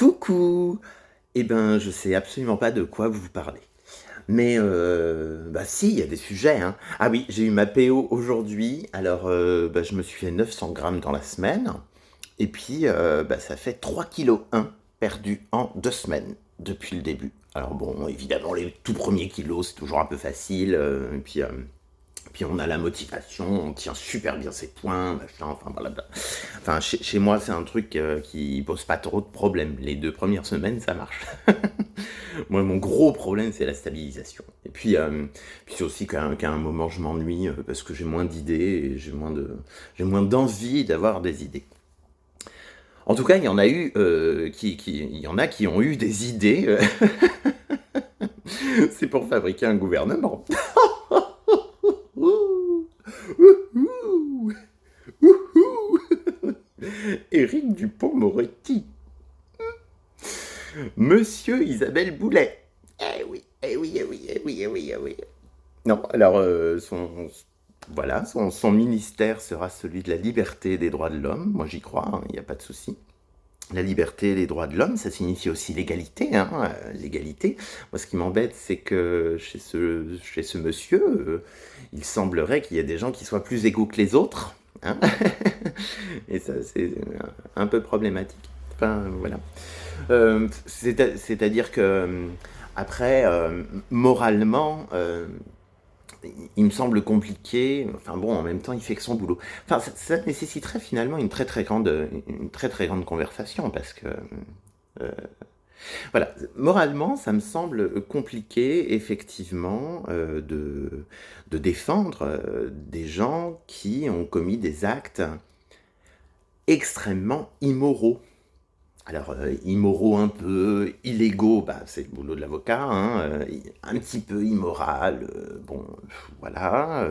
Coucou! Eh ben, je sais absolument pas de quoi vous parler. Mais bah si, il y a des sujets, hein. Ah oui, j'ai eu ma PO aujourd'hui, alors bah, je me suis fait 900 grammes dans la semaine, et puis bah, ça fait 3,1 kg perdus en 2 semaines depuis le début. Alors bon, évidemment, les tout premiers kilos, c'est toujours un peu facile, et puis on a la motivation, on tient super bien ses points, machin, enfin voilà. Enfin, chez moi, c'est un truc qui pose pas trop de problèmes. Les 2 premières semaines, ça marche. Moi, mon gros problème, c'est la stabilisation. Et puis c'est aussi qu'à un moment, je m'ennuie parce que j'ai moins d'idées et j'ai moins d'envie d'avoir des idées. En tout cas, il y en a eu il y en a qui ont eu des idées. C'est pour fabriquer un gouvernement. Ouh, ouh, ouh. Éric Dupond-Moretti. Monsieur Isabelle Boulet. Eh oui, eh oui, eh oui, eh oui, eh oui, eh oui. Non, alors voilà, son ministère sera celui de la liberté et des droits de l'homme. Moi, j'y crois, hein, il n'y a pas de souci. La liberté et les droits de l'homme, ça signifie aussi l'égalité, hein, l'égalité. Moi, ce qui m'embête, c'est que chez ce monsieur, il semblerait qu'il y ait des gens qui soient plus égaux que les autres, hein. Et ça, c'est un peu problématique. Enfin, voilà. C'est-à-dire que, après, moralement, il me semble compliqué. Enfin bon, en même temps, il fait que son boulot. Enfin, ça nécessiterait finalement une très très grande conversation parce que voilà, moralement, ça me semble compliqué effectivement de défendre des gens qui ont commis des actes extrêmement immoraux. Alors, immoraux un peu, illégaux, bah, c'est le boulot de l'avocat, hein, un petit peu immoral, bon, voilà,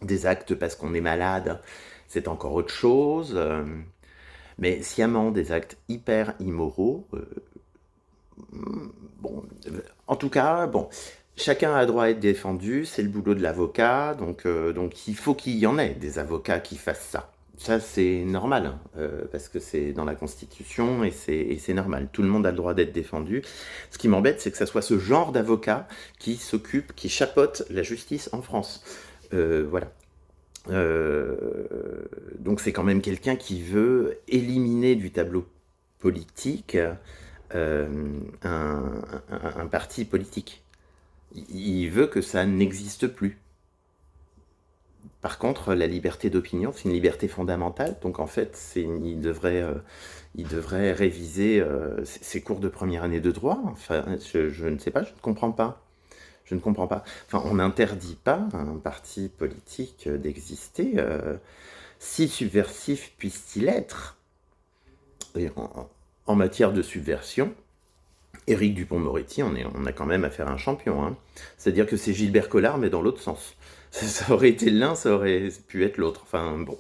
des actes parce qu'on est malade, c'est encore autre chose, mais sciemment des actes hyper immoraux, bon, en tout cas, bon, chacun a droit à être défendu, c'est le boulot de l'avocat, donc il faut qu'il y en ait des avocats qui fassent ça. Ça, c'est normal, hein, parce que c'est dans la Constitution et c'est normal. Tout le monde a le droit d'être défendu. Ce qui m'embête, c'est que ça soit ce genre d'avocat qui chapeaute la justice en France. Voilà. Euh, donc c'est quand même quelqu'un qui veut éliminer du tableau politique un parti politique. Il veut que ça n'existe plus. Par contre, la liberté d'opinion, c'est une liberté fondamentale, donc en fait, il devrait réviser ses cours de première année de droit. Enfin, je ne sais pas, je ne comprends pas. Je ne comprends pas. Enfin, on n'interdit pas à un parti politique d'exister, si subversif puisse-t-il être. Et en matière de subversion, Éric Dupond-Moretti, on a quand même affaire à un champion, hein. C'est-à-dire que c'est Gilbert Collard, mais dans l'autre sens. Ça aurait été l'un, ça aurait pu être l'autre. Enfin, bon.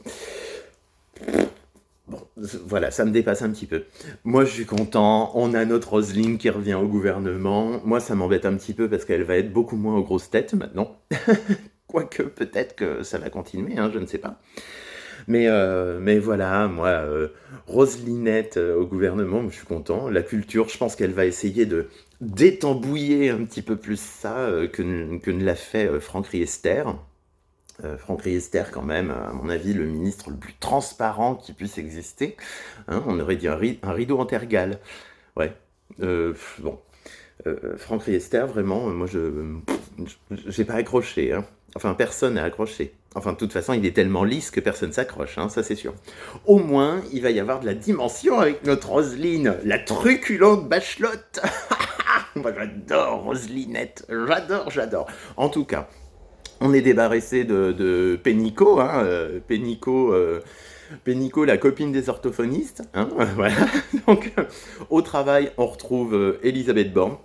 Bon, voilà, ça me dépasse un petit peu. Moi, je suis content. On a notre Roselyne qui revient au gouvernement. Moi, ça m'embête un petit peu parce qu'elle va être beaucoup moins aux grosses têtes maintenant. Quoique, peut-être que ça va continuer, hein, je ne sais pas. Mais voilà, moi, Roselinette au gouvernement, je suis content. La culture, je pense qu'elle va essayer de détambouiller un petit peu plus ça que ne l'a fait Franck Riester. Franck Riester, quand même, à mon avis, le ministre le plus transparent qui puisse exister. Hein, on aurait dit un rideau intergal. Ouais. Bon. Franck Riester, vraiment, moi, j'ai pas accroché. Hein. Enfin, personne n'a accroché. Enfin, de toute façon, il est tellement lisse que personne s'accroche, hein, ça c'est sûr. Au moins, il va y avoir de la dimension avec notre Roselyne, la truculente bachelotte. Moi, j'adore Roselinette, j'adore. En tout cas, on est débarrassé de Pénicaud, hein, Pénicaud, la copine des orthophonistes. Hein, voilà. Donc, au travail, on retrouve Elisabeth Borne.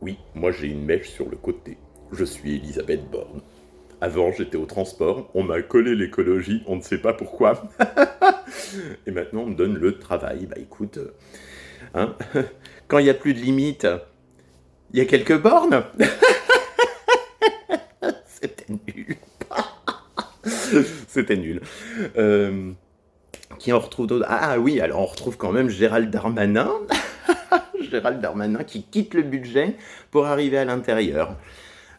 Oui, moi j'ai une mèche sur le côté. Je suis Elisabeth Borne. Avant, j'étais au transport, on m'a collé l'écologie, on ne sait pas pourquoi. Et maintenant, on me donne le travail. Bah écoute, hein, quand il n'y a plus de limites, il y a quelques bornes. C'était nul. C'était nul. Qui on retrouve d'autres? Ah oui, alors on retrouve quand même Gérald Darmanin. Gérald Darmanin qui quitte le budget pour arriver à l'intérieur.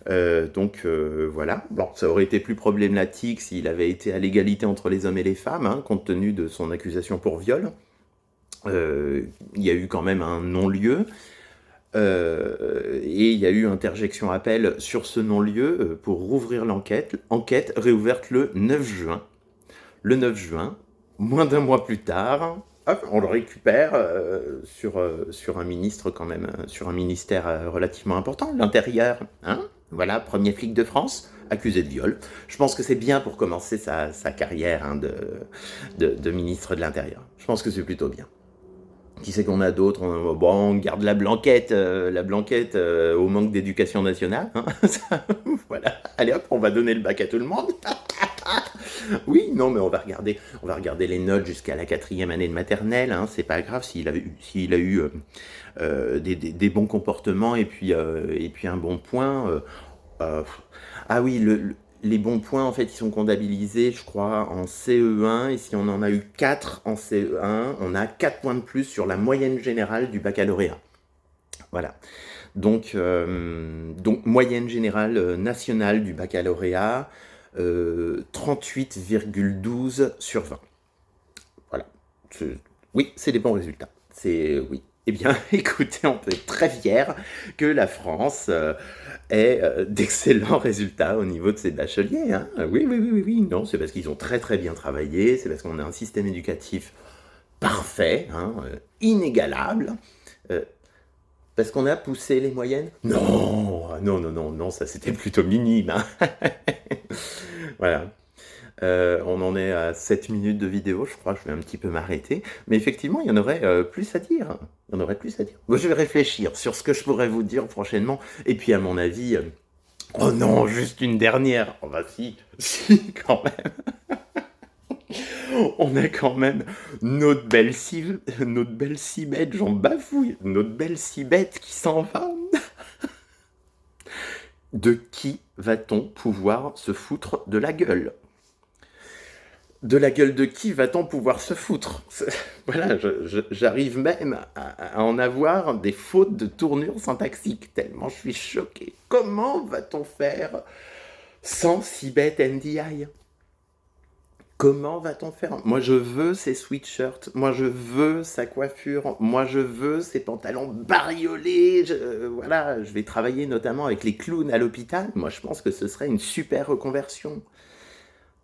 Voilà. Bon, ça aurait été plus problématique s'il avait été à l'égalité entre les hommes et les femmes, hein, compte tenu de son accusation pour viol. Il y a eu quand même un non-lieu. Et il y a eu interjection appel sur ce non-lieu pour rouvrir l'enquête. Enquête réouverte le 9 juin. Le 9 juin, moins d'un mois plus tard, hop, on le récupère sur un ministre quand même, sur un ministère relativement important, l'Intérieur. Hein, voilà, premier flic de France, accusé de viol. Je pense que c'est bien pour commencer sa carrière, hein, de ministre de l'Intérieur. Je pense que c'est plutôt bien. Qui c'est qu'on a d'autres? On garde la Blanquette au manque d'éducation nationale. Hein. Voilà, allez hop, on va donner le bac à tout le monde. Oui, non, mais on va regarder les notes jusqu'à la 4e année de maternelle. Hein. C'est pas grave s'il a eu des bons comportements et puis un bon point. Ah oui, les bons points, en fait, ils sont comptabilisés, je crois, en CE1, et si on en a eu 4 en CE1, on a 4 points de plus sur la moyenne générale du baccalauréat. Voilà. Donc moyenne générale nationale du baccalauréat, 38,12 sur 20. Voilà. Oui, c'est des bons résultats. Oui. Eh bien, écoutez, on peut être très fiers que la France ait d'excellents résultats au niveau de ses bacheliers. Hein. Oui. Non, c'est parce qu'ils ont très très bien travaillé, c'est parce qu'on a un système éducatif parfait, hein, inégalable. Parce qu'on a poussé les moyennes? Non, ça c'était plutôt minime. Hein. Voilà. On en est à 7 minutes de vidéo, je crois que je vais un petit peu m'arrêter. Mais effectivement, il y en aurait plus à dire. Moi, je vais réfléchir sur ce que je pourrais vous dire prochainement. Et puis, à mon avis... Oh non, juste une dernière. Oh bah si, quand même. On a quand même notre belle Cibette, j'en bafouille. Notre belle Cibette qui s'en va. De qui va-t-on pouvoir se foutre de la gueule? De la gueule de qui va-t-on pouvoir se foutre? Voilà, j'arrive même à en avoir des fautes de tournure syntaxique, tellement je suis choqué. Comment va-t-on faire sans Cibette NDI? Comment va-t-on faire? Moi, je veux ses sweatshirts, moi, je veux sa coiffure, moi, je veux ses pantalons bariolés. Voilà, je vais travailler notamment avec les clowns à l'hôpital. Moi, je pense que ce serait une super reconversion.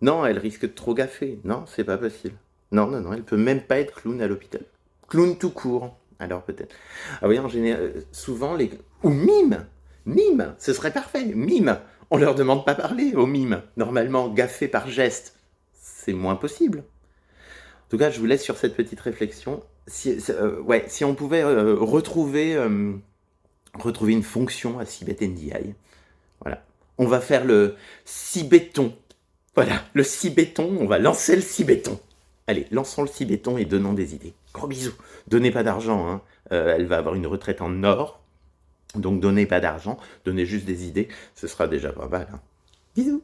Non, elle risque de trop gaffer. Non, c'est pas possible. Non, elle peut même pas être clown à l'hôpital. Clown tout court, alors peut-être. Ah oui, en général, souvent les... Ou mime. Ce serait parfait, mime. On leur demande pas parler aux mimes. Normalement, gaffer par geste, c'est moins possible. En tout cas, je vous laisse sur cette petite réflexion. Si on pouvait retrouver une fonction à Cibette NDI. Voilà. On va faire le cibéton. Voilà, le cibéton, on va lancer le cibéton. Allez, lançons le cibéton et donnons des idées. Gros bisous. Donnez pas d'argent, hein. Elle va avoir une retraite en or. Donc donnez pas d'argent, donnez juste des idées. Ce sera déjà pas mal. Hein. Bisous.